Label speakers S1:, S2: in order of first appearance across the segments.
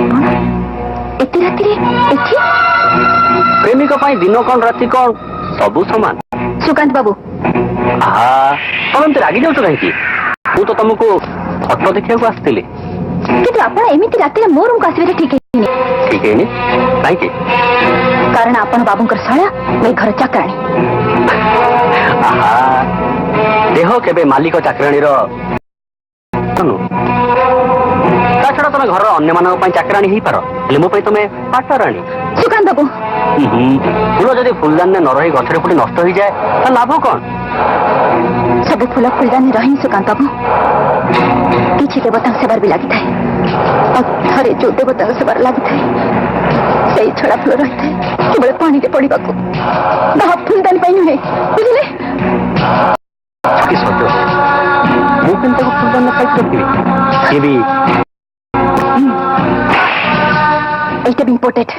S1: एते राति एठी
S2: प्रेमिक पाई दिन कौन राति कौन सबू समान।
S1: सुकांत बाबू
S2: परंतु रागी जाऊँ कहीं मु तो तुमको फटो देखा आसती
S1: किंतु आपण एमिति राति मो रूम को आसबे ठीक है
S2: ठीक है कहीं
S1: कारण आपण बाबूंकर शाला मैं घर चाकराणी
S2: देह केबे मालिक चाकराणी छड़ा तुम घर अन्य मान चाकराणी हो पार मो तुम्हें पाटराणी।
S1: सुकांत बाबू
S2: फूल जदि फुलदान न रही गछरे फुटी नष्ट हो जाए तो लाभ कौन।
S1: सब फूल फुलदानी रही सुकांत बाबू किसी देवता सेवार भी लगी थाए थे जो देवता सेवार लगी थाए से छड़ा फूल रही थाए केवल पानी के पड़ा फुलदानी नुहे बुझे
S2: फुलदान रखी भी
S1: It imported.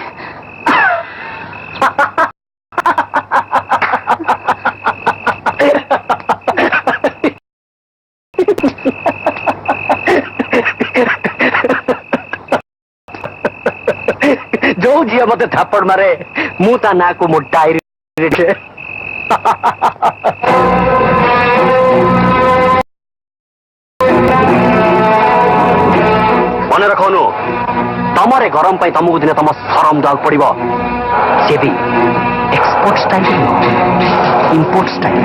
S2: जो झील मत थापड़ मारे मु ता ना को मो डायरी मन रखनु तमरे गरम पाई तुमको दिन तुम शरम दवाक पड़ो से भी एक्सपोर्ट स्टाइल इम्पोर्ट स्टाइल।